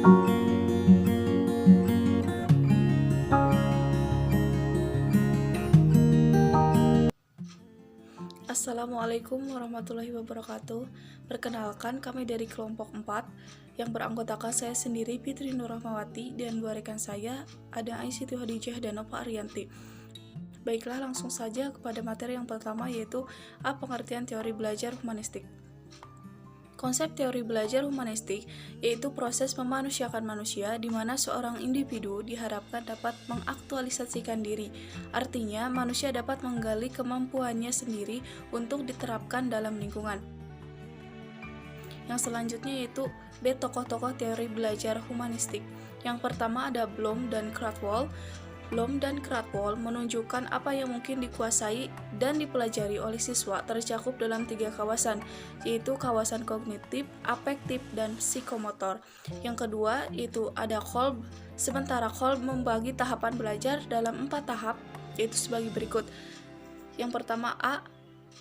Assalamualaikum warahmatullahi wabarakatuh. Perkenalkan, kami dari kelompok 4 yang beranggotakan saya sendiri Fitri Nurrahmawati dan dua rekan saya ada Aisyah Hadijah dan Nova Ariyanti. Baiklah, langsung saja kepada materi yang pertama, yaitu pengertian teori belajar humanistik. Konsep teori belajar humanistik yaitu proses memanusiakan manusia di mana seorang individu diharapkan dapat mengaktualisasikan diri. Artinya, manusia dapat menggali kemampuannya sendiri untuk diterapkan dalam lingkungan. Yang selanjutnya yaitu B. Tokoh-tokoh teori belajar humanistik. Yang pertama ada Bloom dan Krathwohl. Bloom dan Krathwohl menunjukkan apa yang mungkin dikuasai dan dipelajari oleh siswa tercakup dalam 3 kawasan, yaitu kawasan kognitif, afektif, dan psikomotor. Yang kedua yaitu ada Kolb. Sementara Kolb membagi tahapan belajar dalam 4 tahap, yaitu sebagai berikut. Yang pertama A.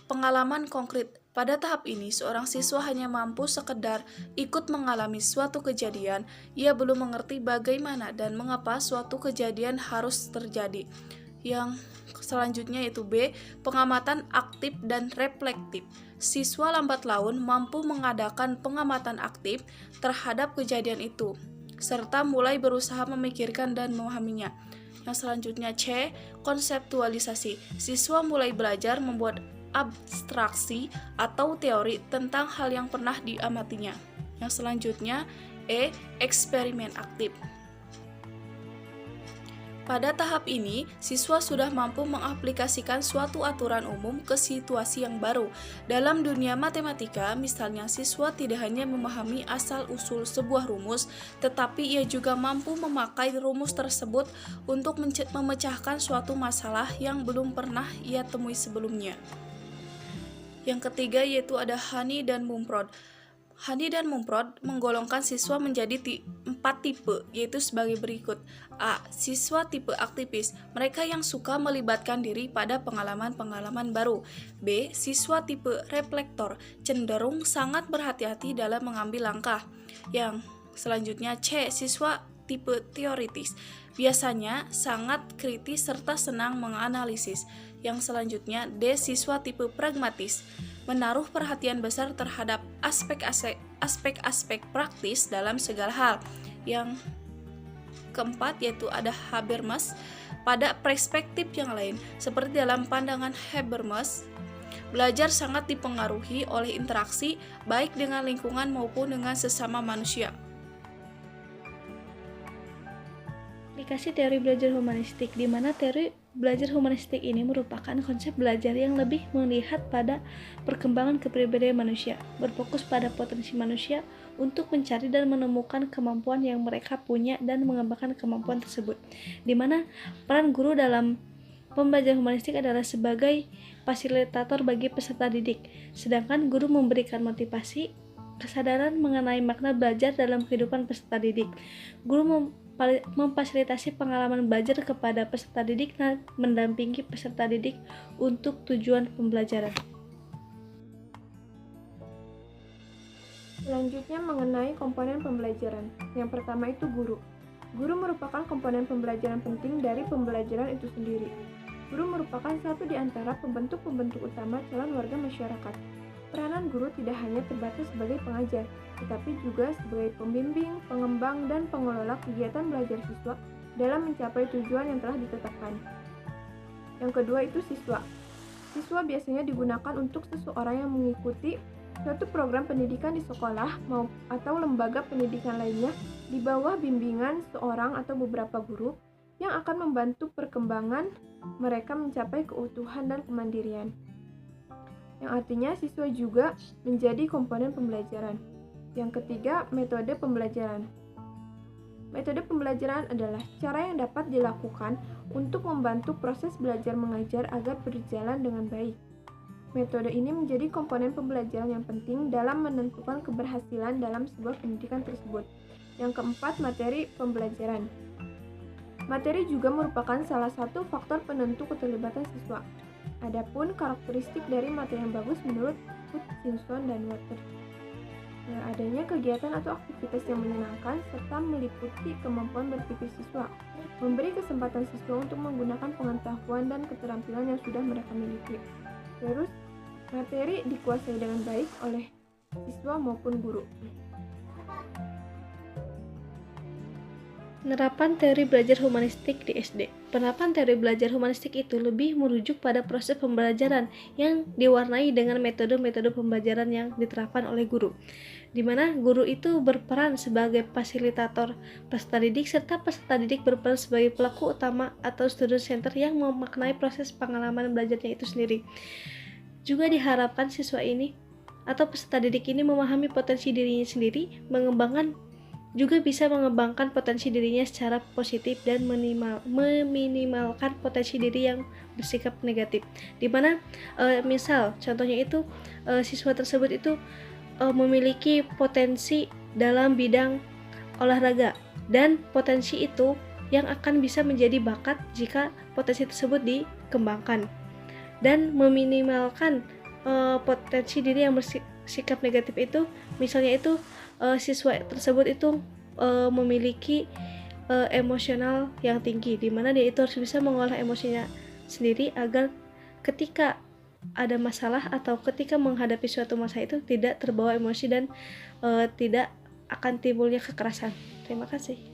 Pengalaman konkret. Pada tahap ini, seorang siswa hanya mampu sekedar ikut mengalami suatu kejadian. Ia belum mengerti bagaimana dan mengapa suatu kejadian harus terjadi. Yang selanjutnya yaitu B. Pengamatan aktif dan reflektif. Siswa lambat laun mampu mengadakan pengamatan aktif terhadap kejadian itu, serta mulai berusaha memikirkan dan memahaminya. Yang selanjutnya C. Konseptualisasi. Siswa mulai belajar membuat abstraksi atau teori tentang hal yang pernah diamatinya. Yang selanjutnya E. Eksperimen aktif. Pada tahap ini, siswa sudah mampu mengaplikasikan suatu aturan umum ke situasi yang baru. Dalam dunia matematika, misalnya siswa tidak hanya memahami asal-usul sebuah rumus, tetapi ia juga mampu memakai rumus tersebut untuk memecahkan suatu masalah yang belum pernah ia temui sebelumnya. Yang ketiga yaitu ada Hani dan Mumford. Hani dan Mumford menggolongkan siswa menjadi 4 tipe, yaitu sebagai berikut. A. Siswa tipe aktivis, mereka yang suka melibatkan diri pada pengalaman-pengalaman baru. B. Siswa tipe reflektor, cenderung sangat berhati-hati dalam mengambil langkah. Yang selanjutnya C. Siswa tipe teoritis, biasanya sangat kritis serta senang menganalisis. Yang selanjutnya D. Siswa tipe pragmatis, menaruh perhatian besar terhadap aspek-aspek praktis dalam segala hal. Yang keempat yaitu ada Habermas. Pada perspektif yang lain, seperti dalam pandangan Habermas, belajar sangat dipengaruhi oleh interaksi baik dengan lingkungan maupun dengan sesama manusia. Aplikasi teori belajar humanistik, di mana teori belajar humanistik ini merupakan konsep belajar yang lebih melihat pada perkembangan kepribadian manusia, berfokus pada potensi manusia untuk mencari dan menemukan kemampuan yang mereka punya dan mengembangkan kemampuan tersebut, di mana peran guru dalam pembelajaran humanistik adalah sebagai fasilitator bagi peserta didik, sedangkan guru memberikan motivasi, kesadaran mengenai makna belajar dalam kehidupan peserta didik. Guru memfasilitasi pengalaman belajar kepada peserta didik dan mendampingi peserta didik untuk tujuan pembelajaran. Selanjutnya mengenai komponen pembelajaran. Yang pertama itu guru. Guru merupakan komponen pembelajaran penting dari pembelajaran itu sendiri. Guru merupakan satu di antara pembentuk-pembentuk utama calon warga masyarakat. Peranan guru tidak hanya terbatas sebagai pengajar, tetapi juga sebagai pembimbing, pengembang, dan pengelola kegiatan belajar siswa dalam mencapai tujuan yang telah ditetapkan. Yang kedua itu siswa. Siswa biasanya digunakan untuk seseorang yang mengikuti suatu program pendidikan di sekolah atau lembaga pendidikan lainnya di bawah bimbingan seorang atau beberapa guru yang akan membantu perkembangan mereka mencapai keutuhan dan kemandirian. Yang artinya siswa juga menjadi komponen pembelajaran. Yang ketiga, metode pembelajaran. Metode pembelajaran adalah cara yang dapat dilakukan untuk membantu proses belajar mengajar agar berjalan dengan baik. Metode ini menjadi komponen pembelajaran yang penting dalam menentukan keberhasilan dalam sebuah pendidikan tersebut. Yang keempat, materi pembelajaran. Materi juga merupakan salah satu faktor penentu keterlibatan siswa. Adapun karakteristik dari materi yang bagus menurut Hutchinson dan Water. Adanya kegiatan atau aktivitas yang menyenangkan serta meliputi kemampuan berpikir siswa, memberi kesempatan siswa untuk menggunakan pengetahuan dan keterampilan yang sudah mereka miliki. Terus, materi dikuasai dengan baik oleh siswa maupun guru. Penerapan teori belajar humanistik di SD. Penerapan teori belajar humanistik itu lebih merujuk pada proses pembelajaran yang diwarnai dengan metode-metode pembelajaran yang diterapkan oleh guru, di mana guru itu berperan sebagai fasilitator peserta didik serta peserta didik berperan sebagai pelaku utama atau student center yang memaknai proses pengalaman belajarnya itu sendiri. Juga diharapkan siswa ini atau peserta didik ini memahami potensi dirinya sendiri, juga bisa mengembangkan potensi dirinya secara positif dan meminimalkan potensi diri yang bersikap negatif. Dimana misal contohnya itu siswa tersebut itu memiliki potensi dalam bidang olahraga, dan potensi itu yang akan bisa menjadi bakat jika potensi tersebut dikembangkan, dan meminimalkan potensi diri yang bersikap negatif itu, misalnya itu siswa tersebut itu memiliki emosional yang tinggi, di mana dia itu harus bisa mengolah emosinya sendiri agar ketika ada masalah atau ketika menghadapi suatu masalah itu tidak terbawa emosi dan tidak akan timbulnya kekerasan. Terima kasih.